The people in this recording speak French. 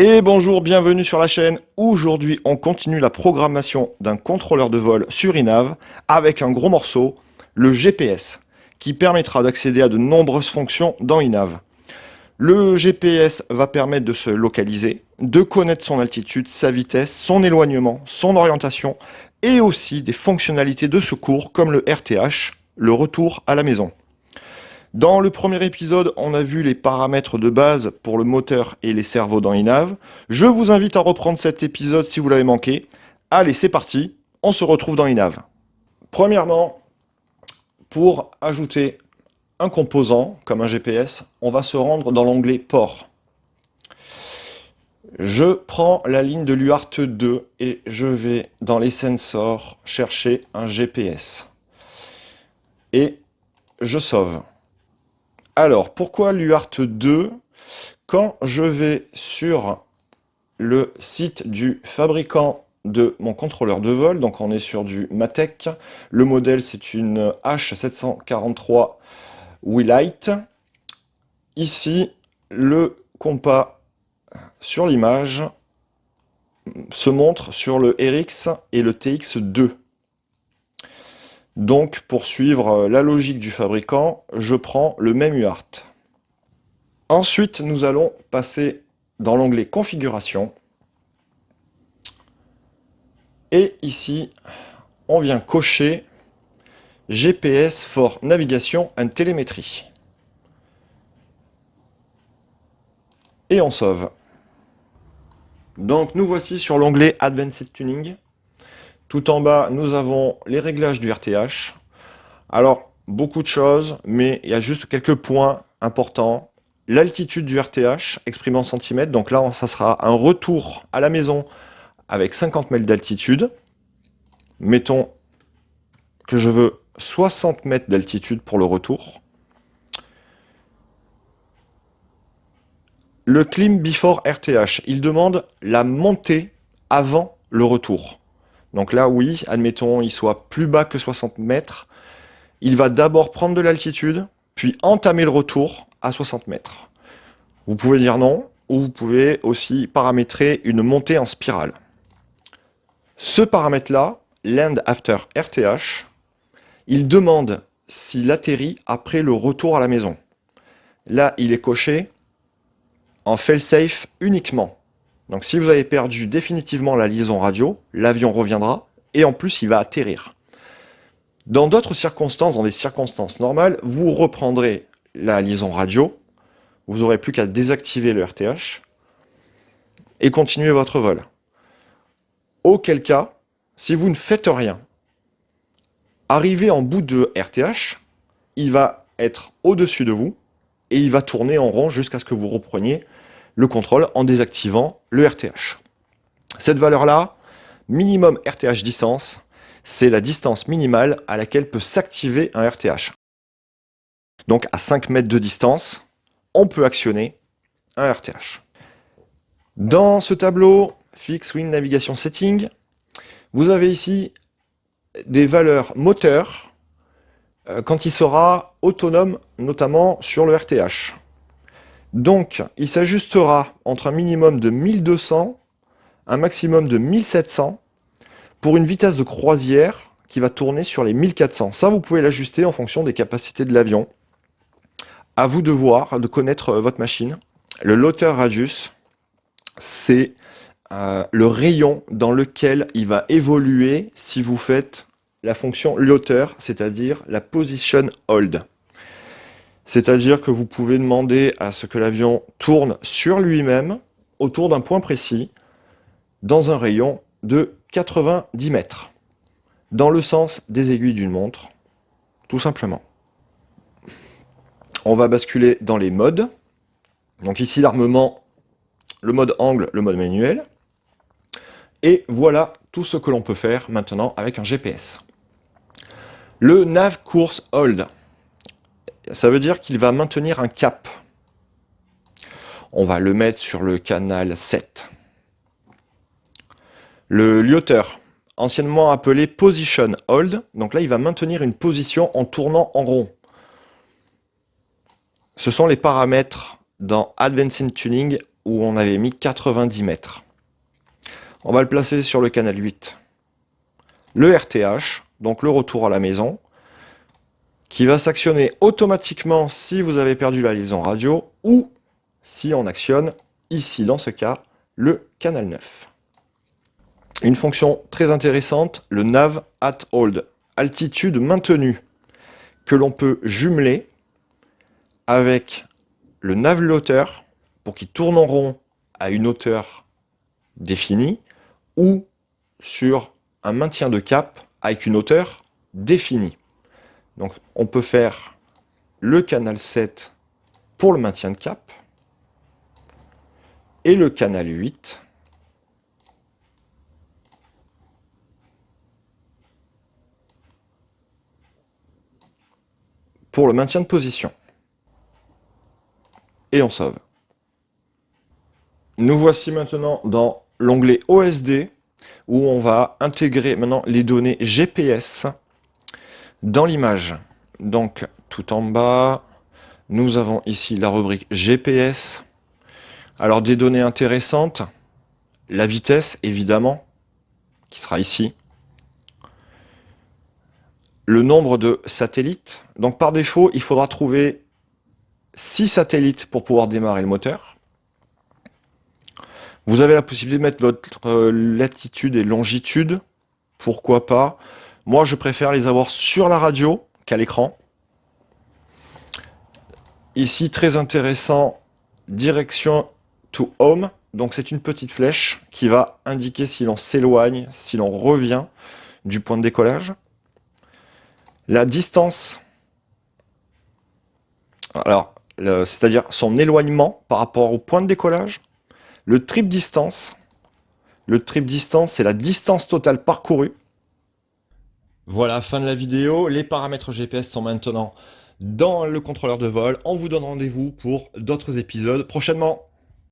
Et bonjour, bienvenue sur la chaîne. Aujourd'hui, on continue la programmation d'un contrôleur de vol sur iNav avec un gros morceau, le GPS, qui permettra d'accéder à de nombreuses fonctions dans iNav. Le GPS va permettre de se localiser, de connaître son altitude, sa vitesse, son éloignement, son orientation et aussi des fonctionnalités de secours comme le RTH, le retour à la maison. Dans le premier épisode, on a vu les paramètres de base pour le moteur et les cerveaux dans iNav. Je vous invite à reprendre cet épisode si vous l'avez manqué. Allez, c'est parti, on se retrouve dans iNav. Premièrement, pour ajouter un composant comme un GPS, on va se rendre dans l'onglet Port. Je prends la ligne de l'UART 2 et je vais dans les sensors chercher un GPS. Et je sauve. Alors, pourquoi l'UART 2? Quand je vais sur le site du fabricant de mon contrôleur de vol, donc on est sur du Matek, le modèle c'est une H743 Willite. Ici, le compas sur l'image se montre sur le RX et le TX2. Donc, pour suivre la logique du fabricant, je prends le même UART. Ensuite, nous allons passer dans l'onglet Configuration. Et ici, on vient cocher GPS for Navigation and Telemetry. Et on sauve. Donc, nous voici sur l'onglet Advanced Tuning. Tout en bas, nous avons les réglages du RTH. Alors, beaucoup de choses, mais il y a juste quelques points importants. L'altitude du RTH, exprimée en centimètres. Donc là, ça sera un retour à la maison avec 50 mètres d'altitude. Mettons que je veux 60 mètres d'altitude pour le retour. Le Climb Before RTH, il demande la montée avant le retour. Donc là, oui, admettons, il soit plus bas que 60 mètres. Il va d'abord prendre de l'altitude, puis entamer le retour à 60 mètres. Vous pouvez dire non, ou vous pouvez aussi paramétrer une montée en spirale. Ce paramètre-là, Land After RTH, il demande s'il atterrit après le retour à la maison. Là, il est coché en fail-safe uniquement. Donc si vous avez perdu définitivement la liaison radio, l'avion reviendra et en plus il va atterrir. Dans d'autres circonstances, dans des circonstances normales, vous reprendrez la liaison radio, vous n'aurez plus qu'à désactiver le RTH et continuer votre vol. Auquel cas, si vous ne faites rien, arrivé en bout de RTH, il va être au-dessus de vous et il va tourner en rond jusqu'à ce que vous repreniez le contrôle en désactivant le RTH. Cette valeur-là, minimum RTH distance, c'est la distance minimale à laquelle peut s'activer un RTH. Donc à 5 mètres de distance, on peut actionner un RTH. Dans ce tableau Fixed Wing Navigation Setting, vous avez ici des valeurs moteurs quand il sera autonome, notamment sur le RTH. Donc, il s'ajustera entre un minimum de 1200, un maximum de 1700, pour une vitesse de croisière qui va tourner sur les 1400. Ça, vous pouvez l'ajuster en fonction des capacités de l'avion. À vous de voir, de connaître votre machine. Le loiter radius, c'est le rayon dans lequel il va évoluer si vous faites la fonction loiter, c'est-à-dire la position hold. C'est-à-dire que vous pouvez demander à ce que l'avion tourne sur lui-même autour d'un point précis dans un rayon de 90 mètres, dans le sens des aiguilles d'une montre, tout simplement. On va basculer dans les modes. Donc ici l'armement, le mode angle, le mode manuel. Et voilà tout ce que l'on peut faire maintenant avec un GPS. Le Nav Course Hold. Ça veut dire qu'il va maintenir un cap. On va le mettre sur le canal 7. Le Loiter, anciennement appelé Position Hold, donc là il va maintenir une position en tournant en rond. Ce sont les paramètres dans Advanced Tuning où on avait mis 90 mètres. On va le placer sur le canal 8. Le RTH, donc le retour à la maison, qui va s'actionner automatiquement si vous avez perdu la liaison radio ou si on actionne, ici dans ce cas, le canal 9. Une fonction très intéressante, le nav at hold, altitude maintenue, que l'on peut jumeler avec le nav loteur pour qu'il tourne en rond à une hauteur définie ou sur un maintien de cap avec une hauteur définie. Donc on peut faire le canal 7 pour le maintien de cap et le canal 8 pour le maintien de position. Et on sauve. Nous voici maintenant dans l'onglet OSD où on va intégrer maintenant les données GPS dans l'image. Donc tout en bas, nous avons ici la rubrique GPS. Alors des données intéressantes, la vitesse évidemment, qui sera ici. Le nombre de satellites. Donc par défaut, il faudra trouver 6 satellites pour pouvoir démarrer le moteur. Vous avez la possibilité de mettre votre latitude et longitude. Pourquoi pas? Moi, je préfère les avoir sur la radio qu'à l'écran. Ici, très intéressant, direction to home. Donc c'est une petite flèche qui va indiquer si l'on s'éloigne, si l'on revient du point de décollage. La distance, alors c'est-à-dire son éloignement par rapport au point de décollage. Le trip distance, c'est la distance totale parcourue. Voilà, fin de la vidéo. Les paramètres GPS sont maintenant dans le contrôleur de vol. On vous donne rendez-vous pour d'autres épisodes prochainement.